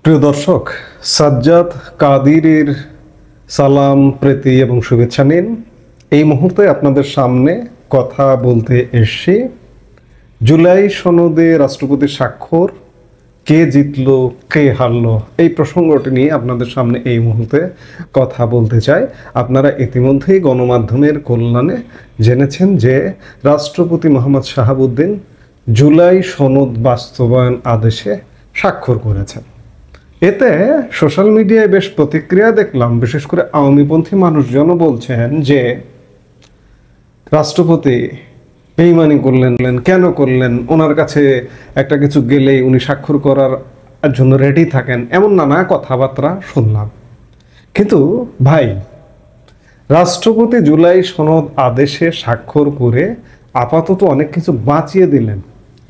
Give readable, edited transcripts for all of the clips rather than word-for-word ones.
প্রিয় দর্শক, সাজ্জাদ কাদিরের সালাম প্রীতি এবং শুভেচ্ছা নিন। এই মুহূর্তে আপনাদের সামনে কথা বলতে এসেছি জুলাই সনদে রাষ্ট্রপতির স্বাক্ষর, কে জিতলো কে হারলো, এই প্রসঙ্গটি নিয়ে আপনাদের সামনে এই মুহূর্তে কথা বলতে চাই। আপনারা ইতিমধ্যেই গণমাধ্যমের কল্যাণে জেনেছেন যে রাষ্ট্রপতি মোহাম্মদ শাহাবুদ্দিন জুলাই সনদ বাস্তবায়ন আদেশে স্বাক্ষর করেছেন। এতে সোশ্যাল মিডিয়ায় বেশ প্রতিক্রিয়া দেখলাম। বিশেষ করে আওয়ামীপন্থী মানুষজনও বলছেন যে রাষ্ট্রপতি বেইমানি করলেন, কেন করলেন, ওনার কাছে একটা কিছু গেলেই উনি স্বাক্ষর করার জন্য রেডি থাকেন, এমন নানা কথাবার্তা শুনলাম। কিন্তু ভাই, রাষ্ট্রপতি জুলাই সনদ আদেশে স্বাক্ষর করে আপাতত অনেক কিছু বাঁচিয়ে দিলেন।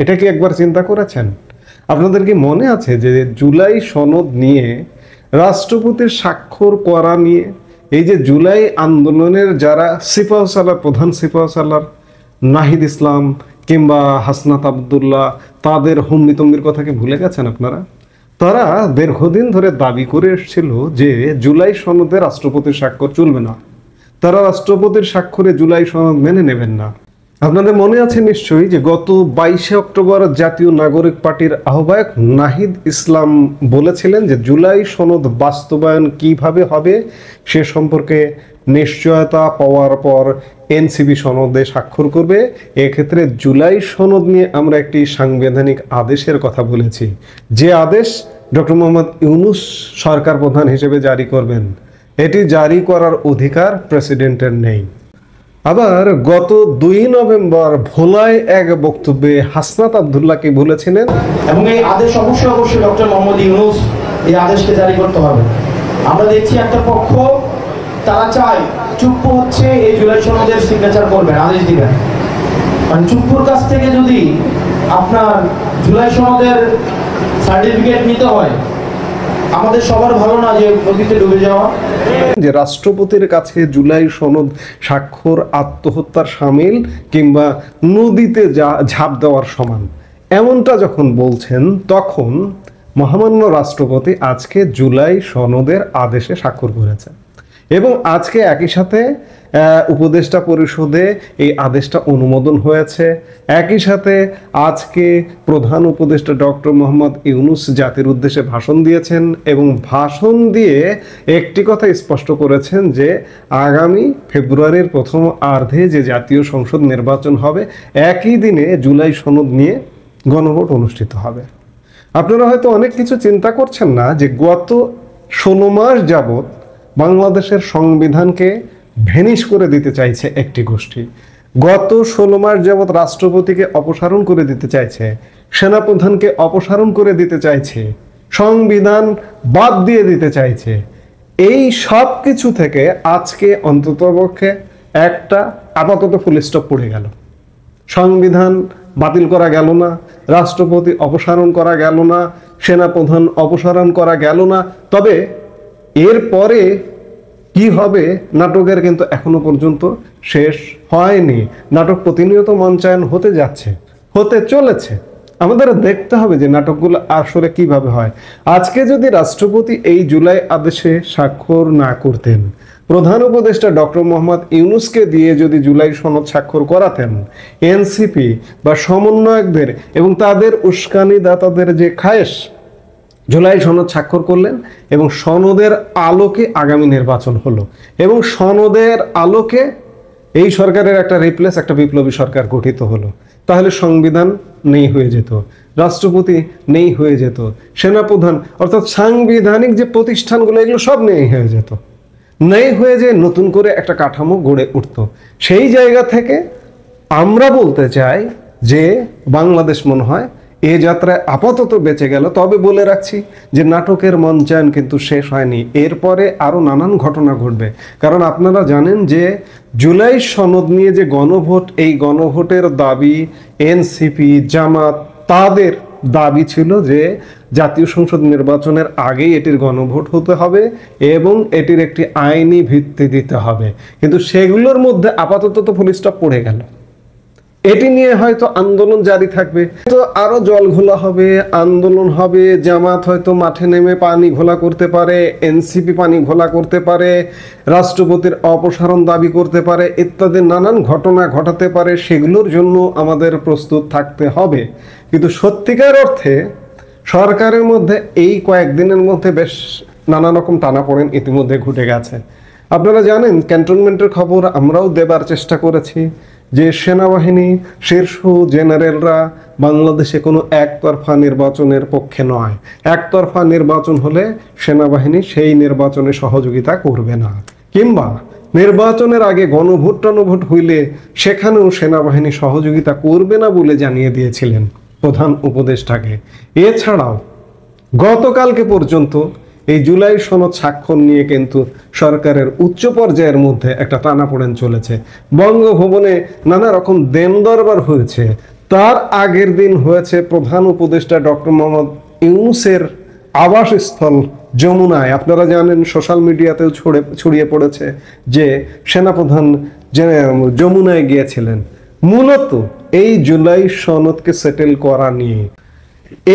এটা কি একবার চিন্তা করেছেন? আপনাদের কি মনে আছে যে জুলাই সনদ নিয়ে রাষ্ট্রপতির স্বাক্ষর করা নিয়ে এই যে জুলাই আন্দোলনের যারা সিপাহসালার, প্রধান সিপাহসালার নাহিদ ইসলাম কিংবা হাসনাত আবদুল্লাহ, তাদের হুম্বিতম্বির কথা কি ভুলে গেছেন আপনারা? তারা দীর্ঘদিন ধরে দাবি করে এসেছিল যে জুলাই সনদে রাষ্ট্রপতির স্বাক্ষর চলবে না, তারা রাষ্ট্রপতির স্বাক্ষরে জুলাই সনদ মেনে নেবেন না। আপনাদের মনে আছে নিশ্চয়ই যে গত 22শে অক্টোবর জাতীয় নাগরিক পার্টির আহ্বায়ক নাহিদ ইসলাম বলেছিলেন যে জুলাই সনদ বাস্তবায়ন কিভাবে হবে সে সম্পর্কে নিশ্চয়তা পাওয়ার পর এনসিপি সনদে স্বাক্ষর করবে। এক্ষেত্রে জুলাই সনদ নিয়ে আমরা একটি সাংবিধানিক আদেশের কথা বলেছি, যে আদেশ ডক্টর মোহাম্মদ ইউনূস সরকার প্রধান হিসেবে জারি করবেন। এটি জারি করার অধিকার প্রেসিডেন্টের নেই। আবার গত 2 নভেম্বর ভোলায় এক বক্তব্যে হাসনাত আবদুল্লাহকে বলেছিলেন, এবং এই আদেশ অবশ্যই ডক্টর মোহাম্মদ ইউনূস এই আদেশকে জারি করতে হবে। আমরা দেখছি একটা পক্ষ তারা চায় চুপ্প হচ্ছে এই জুলাই সনদের সিগনেচার করবেন, আদেশ দিবেন। মানে চুপ্পুর কাছ থেকে যদি আপনার জুলাই সনদের সার্টিফিকেট নিতে হয়, আমাদের সবার ভালো না যে নদীতে ডুবে যাওয়া। যে রাষ্ট্রপতির কাছে জুলাই সনদ স্বাক্ষর আত্মহত্যার সামিল কিংবা নদীতে ঝাঁপ দেওয়ার সমান, এমনটা যখন বলছেন, তখন মহামান্য রাষ্ট্রপতি আজকে জুলাই সনদের আদেশে স্বাক্ষর করেছেন এবং আজকে একই সাথে উপদেষ্টা পরিষদে এই আদেশটা অনুমোদন হয়েছে। একই সাথে আজকে প্রধান উপদেষ্টা ডক্টর মোহাম্মদ ইউনূস জাতির উদ্দেশ্যে ভাষণ দিয়েছেন এবং ভাষণ দিয়ে একটি কথা স্পষ্ট করেছেন যে আগামী ফেব্রুয়ারির প্রথম অর্ধে যে জাতীয় সংসদ নির্বাচন হবে, একই দিনে জুলাই সনদ নিয়ে গণভোট অনুষ্ঠিত হবে। আপনারা হয়তো অনেক কিছু চিন্তা করছেন না যে গত 16 মাস যাবৎ বাংলাদেশের সংবিধানকে ভ্যানিশ করে দিতে চাইছে একটি গোষ্ঠী। গত 16 মাস যাবৎ রাষ্ট্রপতিকে অপসারণ করে দিতে চাইছে, সেনাপ্রধানকে অপসারণ করে দিতে চাইছে, সংবিধান বাদ দিয়ে দিতে চাইছে। এই সব কিছু থেকে আজকে অন্ততপক্ষে একটা আপাতত ফুল স্টপ পড়ে গেল। সংবিধান বাতিল করা গেল না, রাষ্ট্রপতি অপসারণ করা গেল না, সেনাপ্রধান অপসারণ করা গেল না। তবে এরপরে কি হবে নাটকের কিন্তু এখনো পর্যন্ত শেষ হয়নি। নাটক প্রতিনিয়ত মঞ্চায়ন হতে যাচ্ছে, হতে চলেছে। আমাদের দেখতে হবে যে নাটকগুলো আসলে কিভাবে হয়। আজকে যদি রাষ্ট্রপতি এই জুলাই আদেশে স্বাক্ষর না করতেন, প্রধান উপদেষ্টা ডক্টর মোহাম্মদ ইউনূসকে দিয়ে যদি জুলাই সনদ স্বাক্ষর করাতেন, এনসিপি বা সমন্বয়কদের এবং তাদের উস্কানিদাতাদের যে খায়েশ, জুলাই সনদ স্বাক্ষর করলেন এবং সনদের আলোকে আগামী নির্বাচন হলো এবং সনদের আলোকে এই সরকারের একটা বিপ্লবী সরকার গঠিত হলো, তাহলে সংবিধান নেই হয়ে যেত, রাষ্ট্রপতি নেই হয়ে যেত, সেনাপ্রধান অর্থাৎ সাংবিধানিক যে প্রতিষ্ঠানগুলো এগুলো সব নেই হয়ে যেত। নেই হয়ে যে নতুন করে একটা কাঠামো গড়ে উঠত। সেই জায়গা থেকে আমরা বলতে চাই যে বাংলাদেশ মনে হয় এ যাত্রায় আপাতত বেঁচে গেল। তবে বলে রাখছি যে নাটকের মঞ্চায়ন কিন্তু শেষ হয়নি, এরপরে আরও নানান ঘটনা ঘটবে। কারণ আপনারা জানেন যে জুলাই সনদ নিয়ে যে গণভোট, এই গণভোটের দাবি এনসিপি, জামাত, তাদের দাবি ছিল যে জাতীয় সংসদ নির্বাচনের আগেই এটির গণভোট হতে হবে এবং এটির একটি আইনি ভিত্তি দিতে হবে। কিন্তু সেগুলোর মধ্যে আপাতত তো ফুল স্টপ পড়ে গেল। এটি নিয়ে হয়তো আন্দোলন জারি থাকবে, তো আরো জল ঘোলা হবে, আন্দোলন হবে, জামাত হয়তো মাঠে নেমে পানি ঘোলা করতে পারে, এনসিপি পানি ঘোলা করতে পারে, রাষ্ট্রপতির অপসারণ দাবি করতে পারে, ইত্যাদি নানান ঘটনা ঘটাতে পারে। সেগুলোর জন্য আমাদের প্রস্তুত থাকতে হবে। কিন্তু সত্যিকার অর্থে সরকারের মধ্যে এই কয়েকদিনের মধ্যে বেশ নানা রকম টানাপোড়েন ইতিমধ্যে ঘটে গেছে। আপনারা জানেন, ক্যান্টনমেন্টের খবর আমরাও দেবার চেষ্টা করেছি যে সেনাবাহিনী শীর্ষ জেনারেলরা বাংলাদেশে কোনো একতরফা নির্বাচনের পক্ষে নয়। একতরফা নির্বাচন হলে সেনাবাহিনী সেই নির্বাচনে সহযোগিতা করবে না, কিংবা নির্বাচনের আগে গণভোট টনভোট হইলে সেখানেও সেনাবাহিনী সহযোগিতা করবে না বলে জানিয়ে দিয়েছিলেন প্রধান উপদেষ্টাকে। এছাড়াও গতকালকে পর্যন্ত এই জুলাই সনদ স্বাক্ষর নিয়ে কিন্তু সরকারের উচ্চ পর্যায়ের মধ্যে একটা টানাপোড়েন চলেছে। বঙ্গভবনে নানা রকম দেন দরবার হয়েছে। তার আগের দিন হয়েছে প্রধান উপদেষ্টা ডক্টর মোহাম্মদ ইউনূসের আবাসস্থল যমুনায়। আপনারা জানেন, সোশ্যাল মিডিয়াতেও ছড়িয়ে পড়েছে যে সেনাপ্রধান যমুনায় গিয়েছিলেন মূলত এই জুলাই সনদকে সেটেল করা নিয়ে।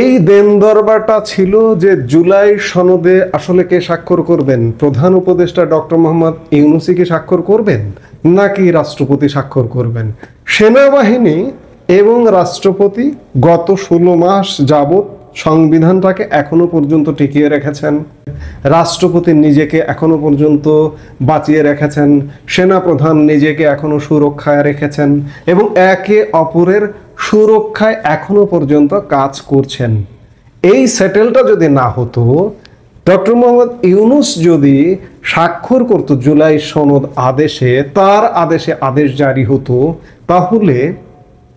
এই দেন দরবারটা ছিল যে জুলাই সনদে আসলে কে স্বাক্ষর করবেন, প্রধান উপদেষ্টা ডক্টর মোহাম্মদ ইউনূসই কি স্বাক্ষর করবেন নাকি রাষ্ট্রপতি স্বাক্ষর করবেন। সেনাবাহিনী এবং রাষ্ট্রপতি গত 16 মাস যাবৎ সংবিধানটাকে এখনো পর্যন্ত টিকিয়ে রেখেছেন, রাষ্ট্রপতি নিজেকে এখনো পর্যন্ত বাঁচিয়ে রেখেছেন, সেনাপ্রধান নিজেকে এখনো সুরক্ষায় রেখেছেন এবং একে অপরের সুরক্ষায় এখনো পর্যন্ত কাজ করছেন। এই সেটেলটা যদি না হতো, ডক্টর মোহাম্মদ ইউনূস যদি স্বাক্ষর করত জুলাই সনদ আদেশে, তার আদেশে আদেশ জারি হতো, তাহলে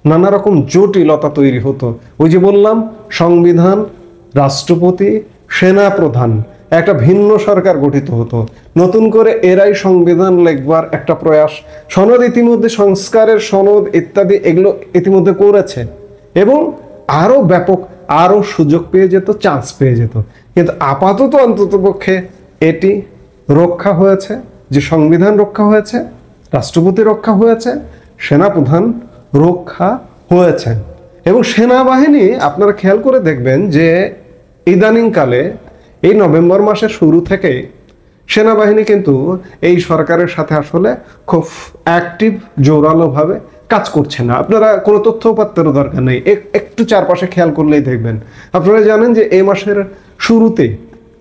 নানা রকম জটিলতা তৈরি হতো। ওই যে বললাম, সংবিধান, রাষ্ট্রপতি, সেনাপ্রধান, একটা ভিন্ন সরকার গঠিত হতো। নতুন করে এরাই সংবিধান লিখবার একটা প্রয়াস, সনদ ইতিমধ্যে সংস্কারের সনদ ইত্যাদি এগুলো ইতিমধ্যে করেছে এবং আরো ব্যাপক আরো সুযোগ পেয়ে যেত, চান্স পেয়ে যেত। কিন্তু আপাতত অন্ততপক্ষে এটি রক্ষা হয়েছে, যে সংবিধান রক্ষা হয়েছে, রাষ্ট্রপতি রক্ষা হয়েছে, সেনাপ্রধান রক্ষা হয়েছেন। এবং সেনাবাহিনী, আপনারা খেয়াল করে দেখবেন যে ইদানিংকালে এই নভেম্বর মাসের শুরু থেকে সেনাবাহিনী কিন্তু এই সরকারের সাথে আসলে খুব অ্যাক্টিভ, জোরালোভাবে কাজ করছে না। আপনারা কোনো তথ্যপাত্রের দরকার নেই, একটু চারপাশে খেয়াল করলেই দেখবেন। আপনারা জানেন যে এই মাসের শুরুতে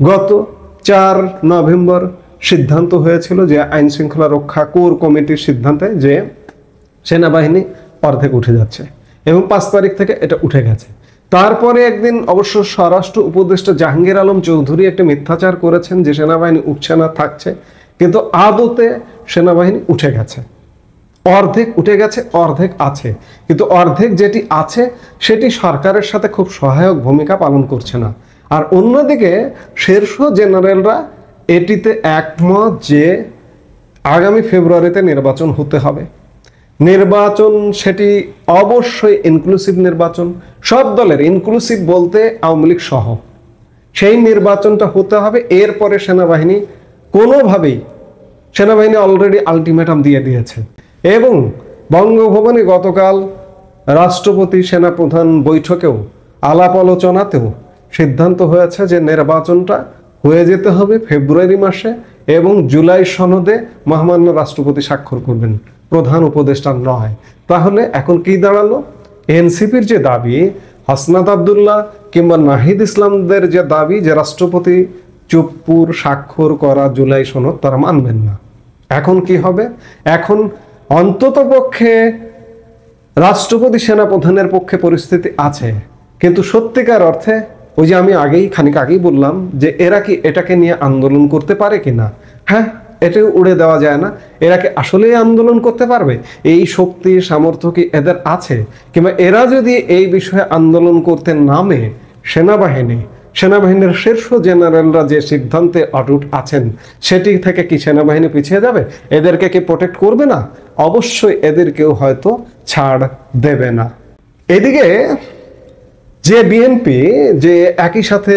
গত 4 নভেম্বর সিদ্ধান্ত হয়েছিল যে আইন শৃঙ্খলা রক্ষা কোর কমিটির সিদ্ধান্তে যে সেনাবাহিনী অর্ধেক উঠে যাচ্ছে এবং 5 তারিখ থেকে এটা উঠে গেছে। তারপরে একদিন অবশ্য স্বরাষ্ট্র উপদেষ্টা জাহাঙ্গীর আলম চৌধুরী একটা মিথ্যাচার করেছেন যে সেনাবাহিনী উঠছে না, থাকছে, কিন্তু আদতে সেনাবাহিনী উঠে গেছে, অর্ধেক উঠে গেছে, অর্ধেক আছে। কিন্তু অর্ধেক যেটি আছে সেটি সরকারের সাথে খুব সহায়ক ভূমিকা পালন করছে না। আর অন্যদিকে শীর্ষ জেনারেলরা এটিতে একমত যে আগামী ফেব্রুয়ারিতে নির্বাচন হতে হবে। নির্বাচন সেটি অবশ্যই ইনক্লুসিভ নির্বাচন, সব দলের, ইনক্লুসিভ বলতে আওয়ামী লীগ সহ, সেই নির্বাচনটা হতে হবে। এরপরে সেনাবাহিনী কোনোভাবেই, সেনাবাহিনী অলরেডি আলটিমেটাম দিয়ে দিয়েছে এবং বঙ্গভবনে গতকাল রাষ্ট্রপতি সেনাপ্রধান বৈঠকেও আলাপ আলোচনাতেও সিদ্ধান্ত হয়েছে যে নির্বাচনটা হয়ে যেতে হবে ফেব্রুয়ারি মাসে এবং জুলাই সনদে মহামান্য রাষ্ট্রপতি স্বাক্ষর করবেন, প্রধান উপদেষ্টা নয়। তাহলে এখন কি দাঁড়ালো? এনসিপির যে দাবি, হাসনাত আব্দুল্লাহ কিংবা নাহিদ ইসলামদের যে দাবি যে রাষ্ট্রপতি চুপ্পুর স্বাক্ষর করা জুলাই সনদ তারা মানবেন না। এখন কি হবে? এখন অন্ততপক্ষে রাষ্ট্রপতি সেনাপ্রধানের পক্ষে পরিস্থিতি আছে, কিন্তু সত্যিকার অর্থে ওই যে আমি খানিক আগেই বললাম যে এরা কি এটাকে নিয়ে আন্দোলন করতে পারে কিনা? হ্যাঁ, এটাও উড়ে দেওয়া যায় না। এরা কি আসলেই আন্দোলন করতে পারবে? এই শক্তি সামর্থ্য কি এদের আছে? কিংবা এরা যদি এই বিষয়ে আন্দোলন করতে নামে, সেনাবাহিনীর শীর্ষ জেনারেলরা যে সিদ্ধান্তে অটুট আছেন সেটি থেকে কি সেনাবাহিনী পিছিয়ে যাবে? এদেরকে কি প্রোটেক্ট করবে না? অবশ্যই এদেরকেও হয়তো ছাড় দেবে না। এদিকে যে বিএনপি যে একই সাথে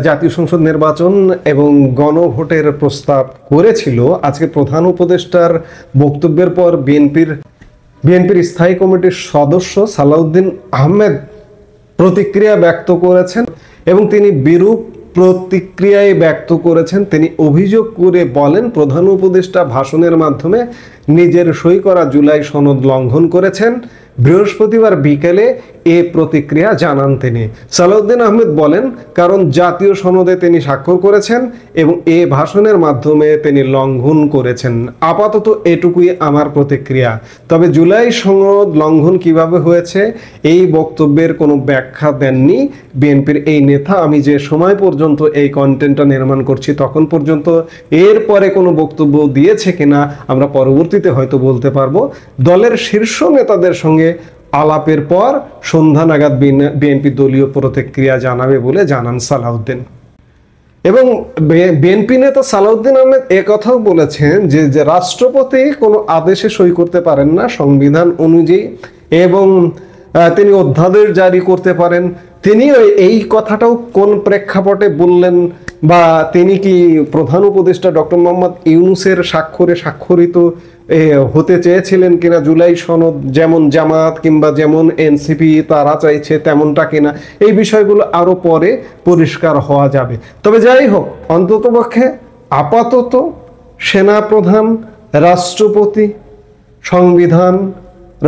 জাতীয় সংসদ নির্বাচন এবং গণভোটের প্রস্তাব করেছিল, আজকে প্রধান উপদেষ্টার বক্তব্যের পর বিএনপির বিএনপির স্থায়ী কমিটির সদস্য সালাউদ্দিন আহমেদ প্রতিক্রিয়া ব্যক্ত করেছেন এবং তিনি বিরূপ প্রতিক্রিয়ায় ব্যক্ত করেছেন। তিনি অভিযোগ করে বলেন, প্রধান উপদেষ্টা ভাষণের মাধ্যমে নিজের সই করা জুলাই সনদ লঙ্ঘন করেছেন। বৃহস্পতিবার বিকেলে এ প্রতিক্রিয়া জানান তিনি। সালাউদ্দিন আহমেদ বলেন, কারণ জাতীয় সনদে তিনি স্বাক্ষর করেছেন এবং এ ভাষণের মাধ্যমে তিনি লঙ্ঘন করেছেন। আপাতত এটুকুই আমার প্রতিক্রিয়া। তবে জুলাই সনদ লঙ্ঘন কিভাবে হয়েছে এই বক্তব্যের কোনো ব্যাখ্যা দেননি বিএনপির এই নেতা। আমি যে সময় পর্যন্ত এই কন্টেন্টটা নির্মাণ করছি তখন পর্যন্ত এরপরে কোনো বক্তব্য দিয়েছে কিনা আমরা পরবর্তীতে হয়তো বলতে পারবো। দলের শীর্ষ নেতাদের সঙ্গে আলাপের পর সন্ধ্যা নাগাদ বিএনপি দলীয় প্রতিক্রিয়া জানাবে বলে জানান সালাউদ্দিন। এবং বিএনপি নেতা সালাউদ্দিন আহমেদ একথাও বলেছেন যে রাষ্ট্রপতি কোনো আদেশে সই করতে পারেন না সংবিধান অনুযায়ী, এবং তিনি অধ্যাদেশ জারি করতে পারেন। তিনি এই কথাটাও কোন প্রেক্ষাপটে বললেন, বা তিনি কি প্রধান উপদেষ্টা ডক্টর মোহাম্মদ ইউনূসের স্বাক্ষরে স্বাক্ষরিত হতে চেয়েছিলেন কিনা জুলাই সনদ, যেমন জামাত কিংবা যেমন এনসিপি তারা চাইছে তেমনটা কিনা, এই বিষয়গুলো আরো পরে পরিষ্কার হওয়া যাবে। তবে যাই হোক, অন্ততপক্ষে আপাতত সেনাপ্রধান, রাষ্ট্রপতি, সংবিধান,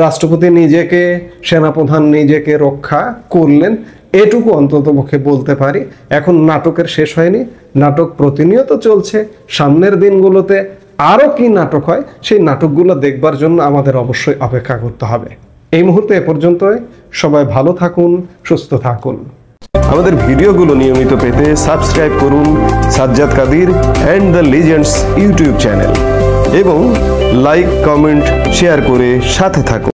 রাষ্ট্রপতি নিজেকে, সেনাপ্রধান নিজেকে রক্ষা করলেন, এটুকু অন্ততপক্ষে বলতে পারি। এখন নাটকের শেষ হয়নি, নাটক প্রতিনিয়ত চলছে। সামনের দিনগুলোতে আরো কি নাটক হয় সেই নাটকগুলো দেখবার জন্য আমাদের অবশ্যই অপেক্ষা করতে হবে। এই মুহূর্তে এ পর্যন্তই। সবাই ভালো থাকুন, সুস্থ থাকুন। আমাদের ভিডিওগুলো নিয়মিত পেতে সাবস্ক্রাইব করুন Sajjad Kadir and the legends YouTube channel এবং লাইক, কমেন্ট, শেয়ার করে সাথে থাকুন।